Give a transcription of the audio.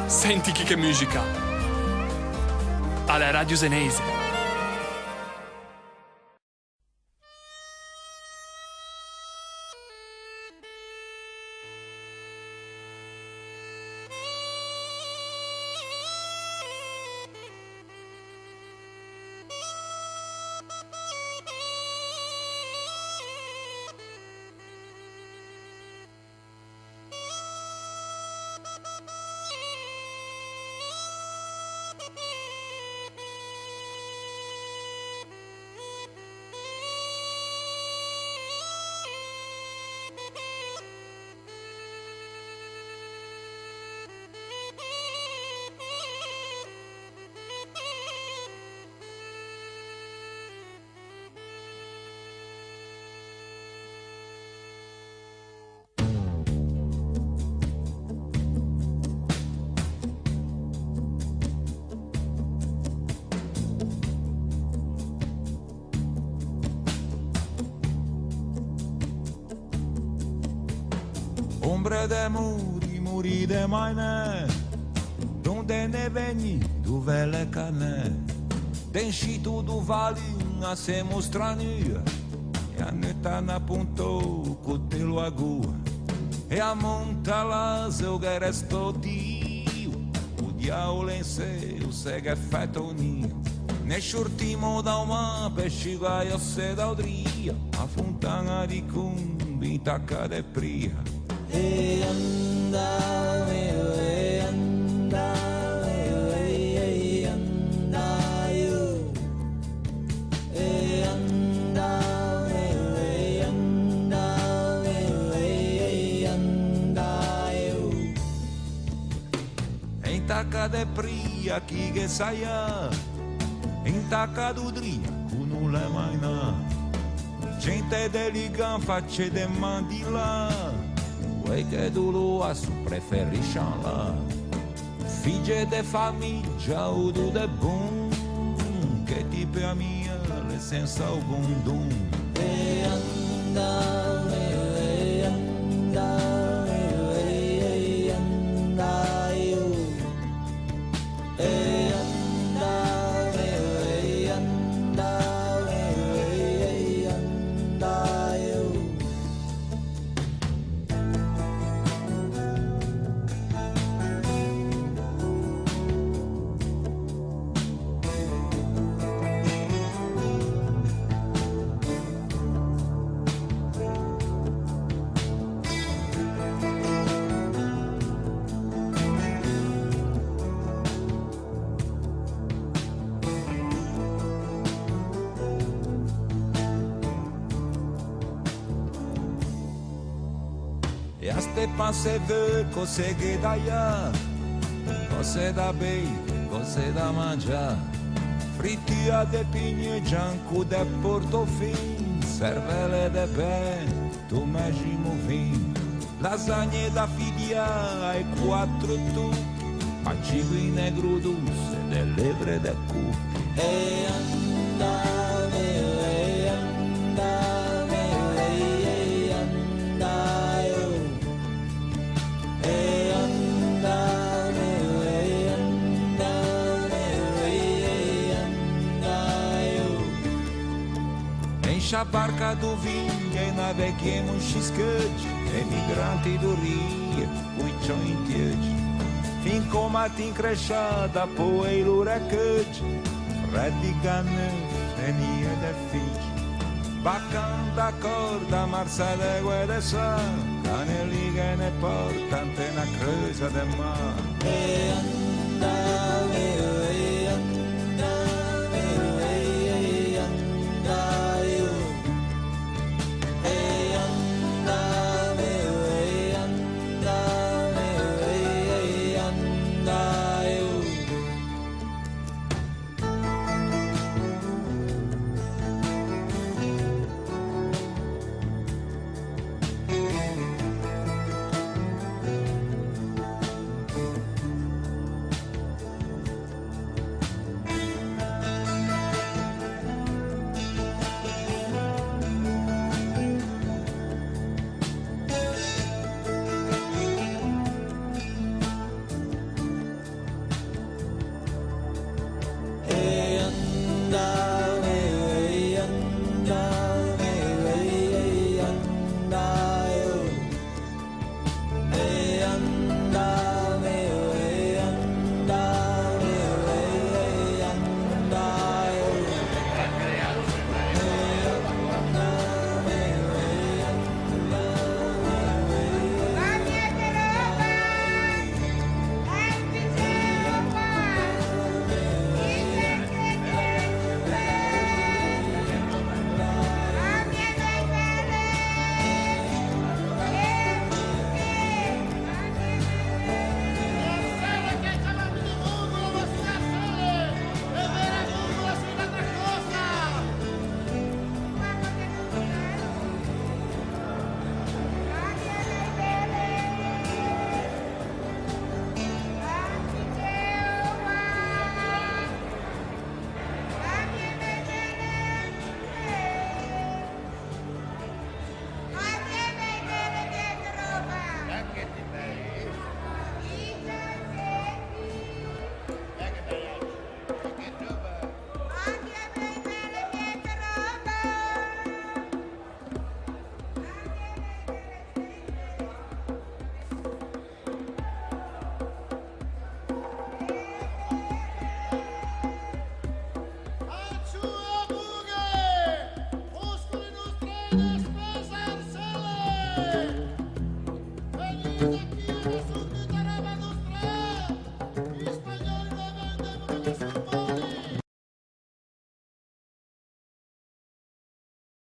Senti che musica. Alla Radio Senese. Ombre de muri de maine, donde ne veni, dove le cane, denșitu du valin a se mostrani, e a netana punto cu te luagu, e a monta la zeu che resto dio, o diavolo in se, o se che fetoni, ne shurtimo da uma pesciga io se da odria, a fontana di cumbi tacca de pria. E andai, e andai, e andai, e andai, e andai, e andai. E in tacca de pria chi che saia, in tacca d'udria con non le mai na, gente delican facce de mandila. Vuoi che tu lo a su preferisci là, figlie de famiglia o tu de bon, che ti per mia le senza alcun don. E andai, e andai, e andai, e andai, e andai, e andai. E a ste passe ve cose che daia, cose da bei, cose da mangiare, fritti a de pigne gianco de portofin, cervelle de pen, tu immagino vin, lasagne da figlia e quattro tucchi, acciugui negro dulce de lebre de cucchi. E andai, e andai, e andai, e andai, e andai, e andai. Enche a barca do vinho e naveguemos xiscade, emigranti do rio, cuichão em tiede. Fin comate encrechada, poeiro recade, redigane, fenia de fige. Bacan da corda, marsa de guedessa, cane liga ne porta, antena creusa de mar.